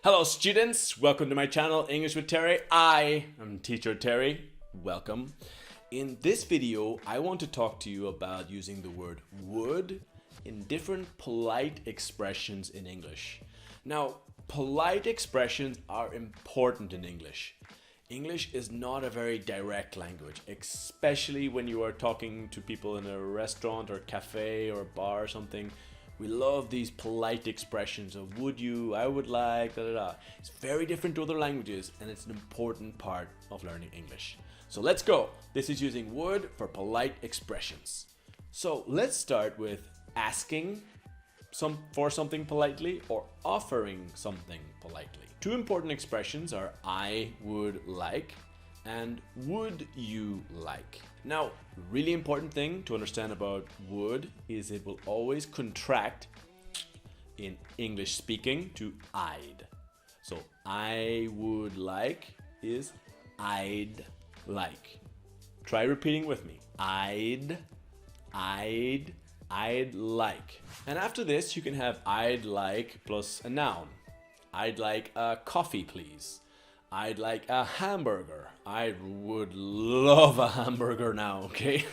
Hello students, welcome to my channel English with Terry. I am teacher Terry. Welcome. In this video, I want to talk to you about using the word would in different polite expressions in English. Now, polite expressions are important in English. English is not a very direct language, especially when you are talking to people in a restaurant or cafe or bar or something. We love these polite expressions of would you, I would like, da da da. It's very different to other languages and it's an important part of learning English. So let's go. This is using would for polite expressions. So let's start with asking for something politely or offering something politely. Two important expressions are I would like and would you like. Now, really important thing to understand about would is it will always contract in English speaking to I'd. So I would like is I'd like. Try repeating with me. I'd like. And after this, you can have I'd like plus a noun. I'd like a coffee, please. I'd like a hamburger. I would love a hamburger now, okay?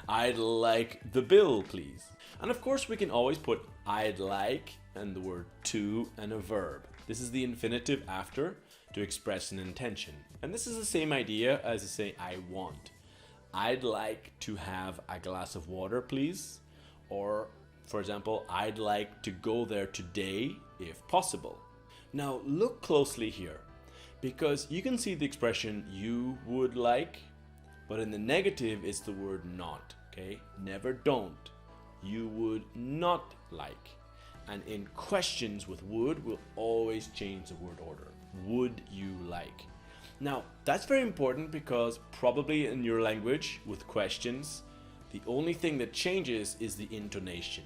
I'd like the bill, please. And of course, we can always put I'd like and the word to and a verb. This is the infinitive after to express an intention. And this is the same idea as to say I want. I'd like to have a glass of water, please. Or, for example, I'd like to go there today if possible. Now, look closely here. Because you can see the expression you would like, but in the negative it's the word not, okay? Never don't. You would not like. And in questions with would, we'll always change the word order. Would you like? Now, that's very important because probably in your language with questions, the only thing that changes is the intonation.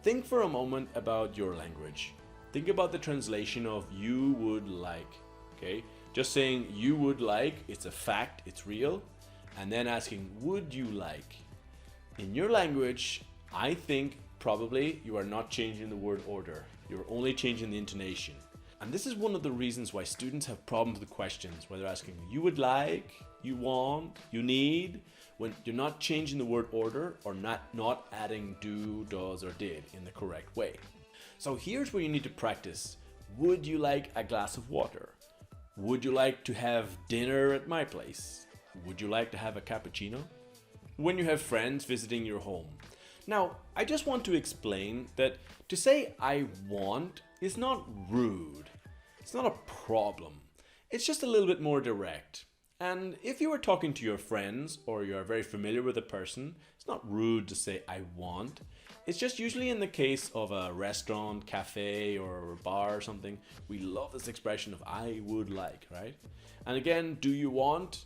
Think for a moment about your language. Think about the translation of you would like. Okay, just saying you would like, it's a fact, it's real, and then asking would you like. In your language, I think probably you are not changing the word order. You're only changing the intonation. And this is one of the reasons why students have problems with questions, where they're asking you would like, you want, you need, when you're not changing the word order or not adding do, does, or did in the correct way. So here's where you need to practice. Would you like a glass of water? Would you like to have dinner at my place? Would you like to have a cappuccino? When you have friends visiting your home. Now, I just want to explain that to say I want is not rude. It's not a problem. It's just a little bit more direct. And if you are talking to your friends or you are very familiar with a person, it's not rude to say I want. It's just usually in the case of a restaurant, cafe, or a bar or something, we love this expression of I would like, right? And again, do you want?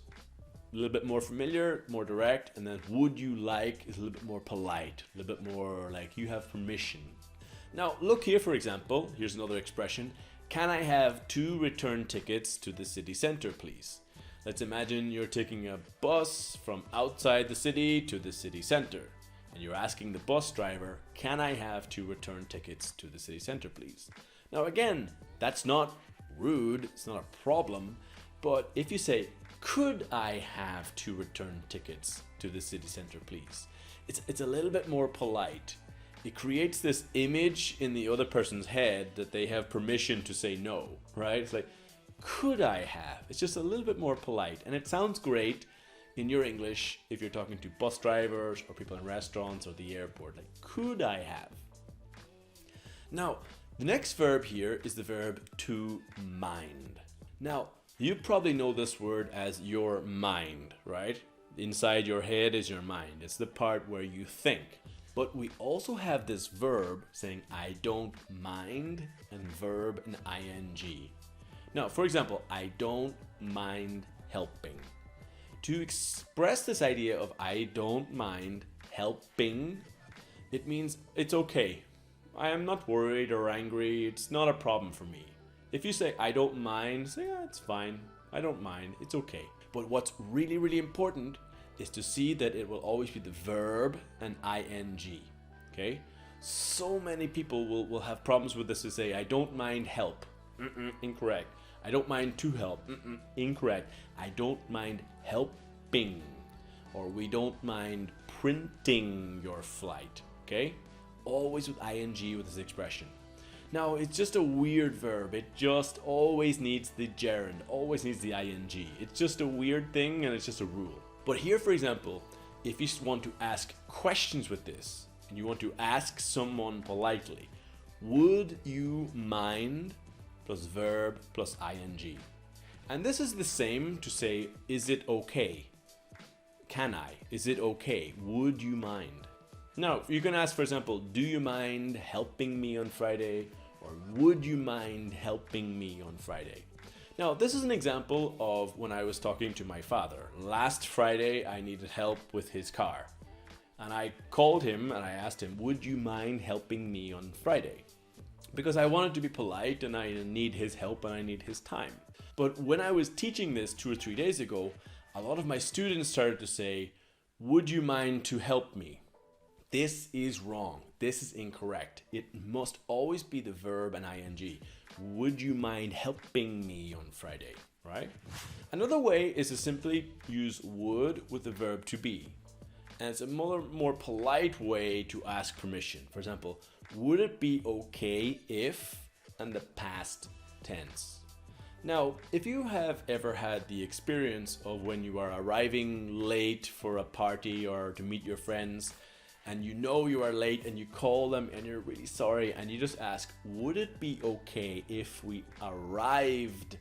A little bit more familiar, more direct, and then would you like is a little bit more polite, a little bit more like you have permission. Now, look here, for example, here's another expression. Can I have 2 return tickets to the city center, please? Let's imagine you're taking a bus from outside the city to the city center. And you're asking the bus driver, can I have 2 return tickets to the city center, please? Now again, that's not rude, it's not a problem, but if you say, could I have 2 return tickets to the city center, please? It's a little bit more polite. It creates this image in the other person's head that they have permission to say no, right? It's like, could I have? It's just a little bit more polite, and it sounds great in your English if you're talking to bus drivers or people in restaurants or the airport. Like, could I have? Now, the next verb here is the verb to mind. Now, you probably know this word as your mind, right? Inside your head is your mind. It's the part where you think. But we also have this verb saying I don't mind and verb and ing. Now, for example, I don't mind helping. To express this idea of I don't mind helping, it means it's okay. I am not worried or angry. It's not a problem for me. If you say I don't mind, say it's fine. I don't mind. It's okay. But what's really, really important is to see that it will always be the verb and ing. Okay? So many people will have problems with this to say I don't mind help. Incorrect. I don't mind to help. Incorrect. I don't mind helping. Or we don't mind printing your flight. Okay? Always with ing with this expression. Now, it's just a weird verb. It just always needs the gerund, always needs the ing. It's just a weird thing and it's just a rule. But here, for example, if you want to ask questions with this, and you want to ask someone politely, would you mind plus verb plus ing. And this is the same to say, is it okay? Can I? Is it okay? Would you mind? Now, you can ask, for example, do you mind helping me on Friday? Or would you mind helping me on Friday? Now, this is an example of when I was talking to my father. Last Friday, I needed help with his car. And I called him and I asked him, would you mind helping me on Friday? Because I wanted to be polite and I need his help and I need his time. But when I was teaching this 2 or 3 days ago, a lot of my students started to say, would you mind to help me? This is wrong. This is incorrect. It must always be the verb and ing. Would you mind helping me on Friday? Right? Another way is to simply use would with the verb to be. And it's a more polite way to ask permission. For example, would it be okay if, and the past tense. Now, if you have ever had the experience of when you are arriving late for a party or to meet your friends, and you know you are late and you call them and you're really sorry and you just ask, would it be okay if we arrived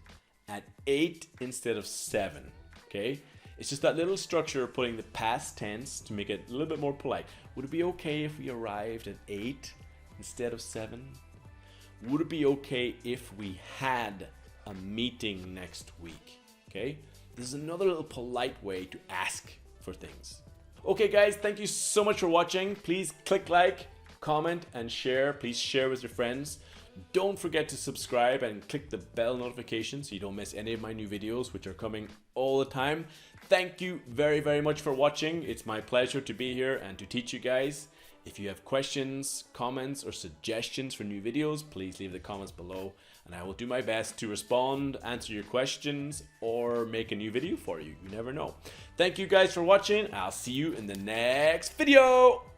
at 8 instead of 7? Okay? It's just that little structure of putting the past tense to make it a little bit more polite. Would it be okay if we arrived at 8 instead of 7? Would it be okay if we had a meeting next week? Okay? This is another little polite way to ask for things. Okay guys, thank you so much for watching. Please click like, comment and share. Please share with your friends. Don't forget to subscribe and click the bell notification so you don't miss any of my new videos, which are coming all the time. Thank you very, very much for watching. It's my pleasure to be here and to teach you guys. If you have questions, comments, or suggestions for new videos, please leave the comments below and I will do my best to respond, answer your questions, or make a new video for you. You never know. Thank you guys for watching. I'll see you in the next video.